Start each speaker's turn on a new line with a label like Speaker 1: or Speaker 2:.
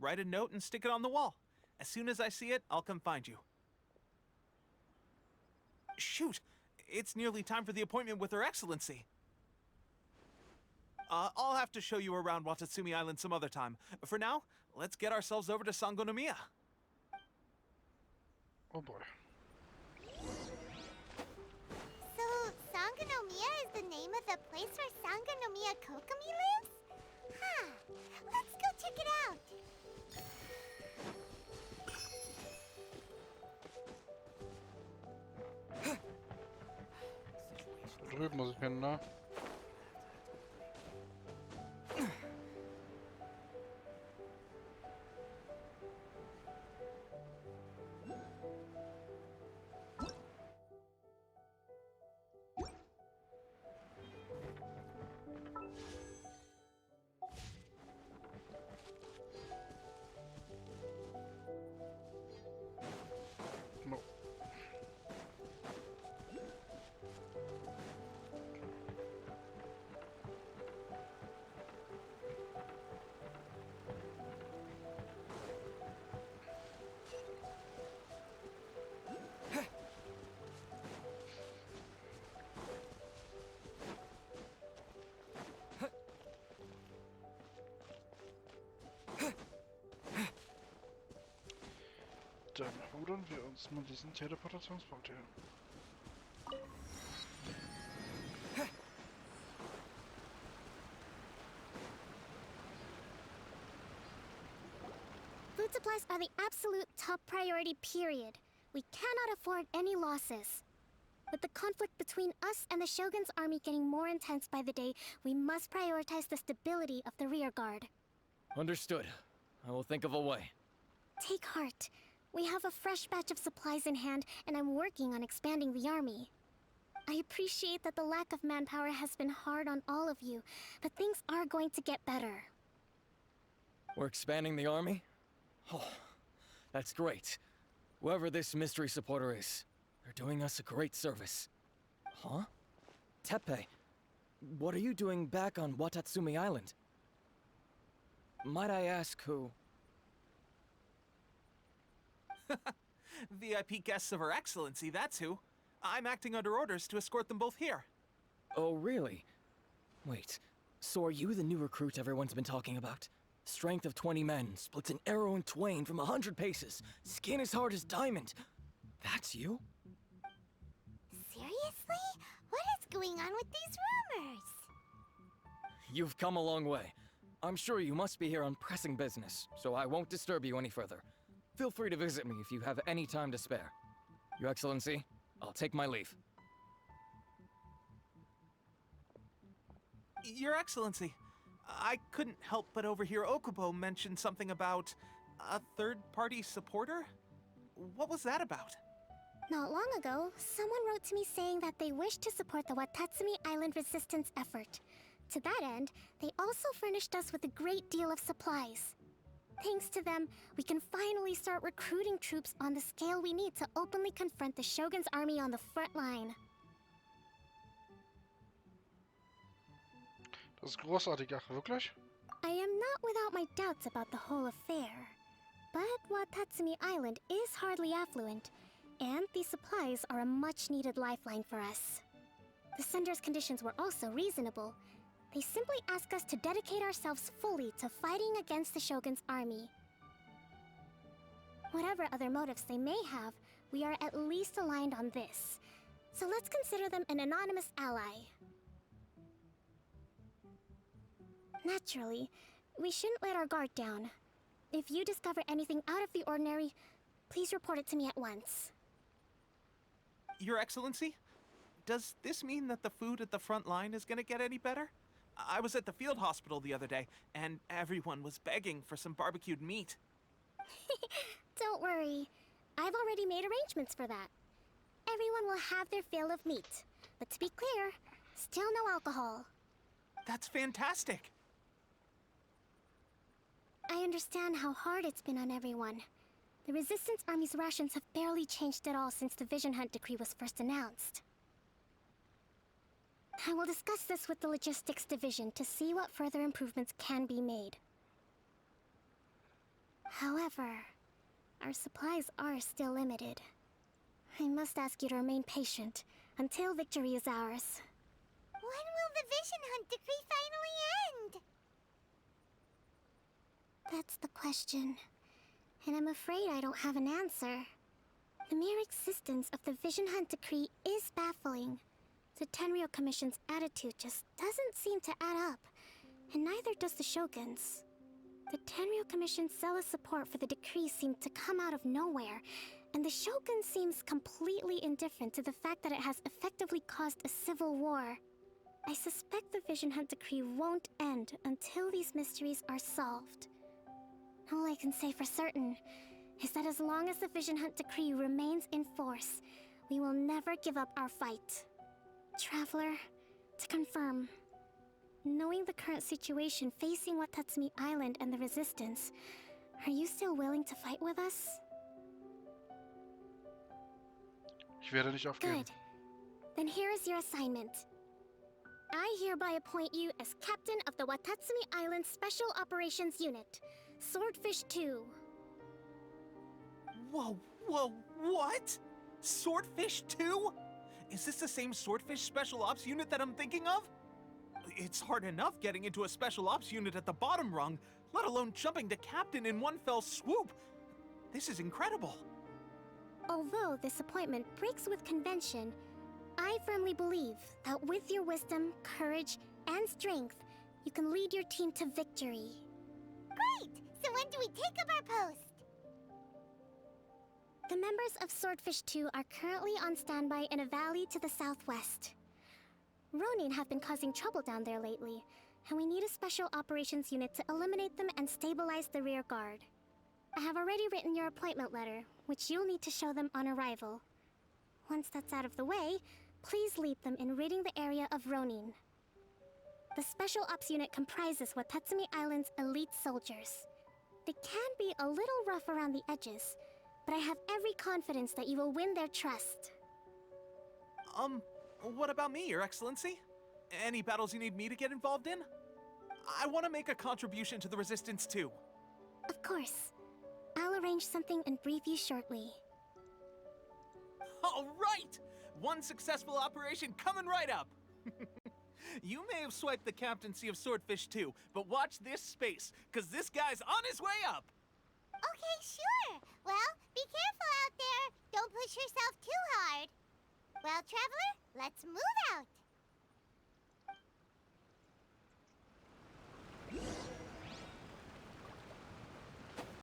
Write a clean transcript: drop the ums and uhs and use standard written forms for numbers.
Speaker 1: write a note and stick it on the wall. As soon as I see it, I'll come find you. Shoot! It's nearly time for the appointment with Her Excellency. I'll have to show you around Watatsumi Island some other time. For now, let's get ourselves over to Sangonomiya.
Speaker 2: Oh boy.
Speaker 3: So, Sangonomiya is the name of the place where Sangonomiya Kokomi lives? Huh. Let's go check it out.
Speaker 2: Drüben muss ich hin, ne? No. Dann holen wir uns mal diesen Teleportationsboot hier.
Speaker 4: Food supplies are the absolute top priority, period. We cannot afford any losses. With the conflict between us and the Shogun's army getting more intense by the day, we must prioritize the stability of the rear guard.
Speaker 5: Understood. I will think of a way.
Speaker 4: Take heart. We have a fresh batch of supplies in hand, and I'm working on expanding the army. I appreciate that the lack of manpower has been hard on all of you, but things are going to get better.
Speaker 5: We're expanding the army? Oh, that's great. Whoever this mystery supporter is, they're doing us a great service. Huh? Teppei, what are you doing back on Watatsumi Island? Might I ask who?
Speaker 1: VIP guests of Her Excellency, that's who. I'm acting under orders to escort them both here.
Speaker 5: Oh, really? Wait, so are you the new recruit everyone's been talking about? Strength of 20 men, splits an arrow in twain from 100 paces, skin as hard as diamond. That's you?
Speaker 3: Seriously? What is going on with these rumors?
Speaker 5: You've come a long way. I'm sure you must be here on pressing business, so I won't disturb you any further. Feel free to visit me if you have any time to spare. Your Excellency, I'll take my leave.
Speaker 1: Your Excellency, I couldn't help but overhear Okubo mention something about a third-party supporter? What was that about?
Speaker 4: Not long ago, someone wrote to me saying that they wish to support the Watatsumi Island resistance effort. To that end, they also furnished us with a great deal of supplies. Thanks to them, we can finally start recruiting troops on the scale we need to openly confront the Shogun's army on the front line.
Speaker 2: Das ist großartig, ach wirklich?
Speaker 4: I am not without my doubts about the whole affair. But Watatsumi Island is hardly affluent, and these supplies are a much-needed lifeline for us. The sender's conditions were also reasonable. They simply ask us to dedicate ourselves fully to fighting against the Shogun's army. Whatever other motives they may have, we are at least aligned on this. So let's consider them an anonymous ally. Naturally, we shouldn't let our guard down. If you discover anything out of the ordinary, please report it to me at once.
Speaker 1: Your Excellency, does this mean that the food at the front line is gonna get any better? I was at the field hospital the other day, and everyone was begging for some barbecued meat.
Speaker 4: Don't worry. I've already made arrangements for that. Everyone will have their fill of meat. But to be clear, still no alcohol.
Speaker 1: That's fantastic!
Speaker 4: I understand how hard it's been on everyone. The Resistance Army's rations have barely changed at all since the Vision Hunt decree was first announced. I will discuss this with the Logistics Division to see what further improvements can be made. However, our supplies are still limited. I must ask you to remain patient until victory is ours.
Speaker 3: When will the Vision Hunt decree finally end?
Speaker 4: That's the question. And I'm afraid I don't have an answer. The mere existence of the Vision Hunt decree is baffling. The Tenryou Commission's attitude just doesn't seem to add up, and neither does the Shogun's. The Tenryou Commission's zealous support for the decree seemed to come out of nowhere, and the Shogun seems completely indifferent to the fact that it has effectively caused a civil war. I suspect the Vision Hunt decree won't end until these mysteries are solved. All I can say for certain is that as long as the Vision Hunt decree remains in force, we will never give up our fight. Traveler, to confirm, knowing the current situation facing Watatsumi Island and the Resistance, are you still willing to fight with us?
Speaker 2: Ich werde nicht aufgeben.
Speaker 4: Good. Then here is your assignment. I hereby appoint you as captain of the Watatsumi Island Special Operations Unit, Swordfish 2.
Speaker 1: Whoa, what? Swordfish 2? Is this the same Swordfish Special Ops unit that I'm thinking of? It's hard enough getting into a Special Ops unit at the bottom rung, let alone jumping to captain in one fell swoop. This is incredible.
Speaker 4: Although this appointment breaks with convention, I firmly believe that with your wisdom, courage, and strength, you can lead your team to victory.
Speaker 3: Great! So when do we take up our post?
Speaker 4: The members of Swordfish 2 are currently on standby in a valley to the southwest. Ronin have been causing trouble down there lately, and we need a special operations unit to eliminate them and stabilize the rear guard. I have already written your appointment letter, which you'll need to show them on arrival. Once that's out of the way, please lead them in ridding the area of Ronin. The Special Ops unit comprises Watatsumi Island's elite soldiers. They can be a little rough around the edges, but I have every confidence that you will win their trust.
Speaker 1: What about me, Your Excellency? Any battles you need me to get involved in? I want to make a contribution to the Resistance too.
Speaker 4: Of course. I'll arrange something and brief you shortly.
Speaker 1: All right! One successful operation coming right up! You may have swiped the captaincy of Swordfish 2, but watch this space, because this guy's on his way up!
Speaker 3: Okay, sure. Well, be careful out there. Don't push yourself too hard. Well, Traveler, let's move out.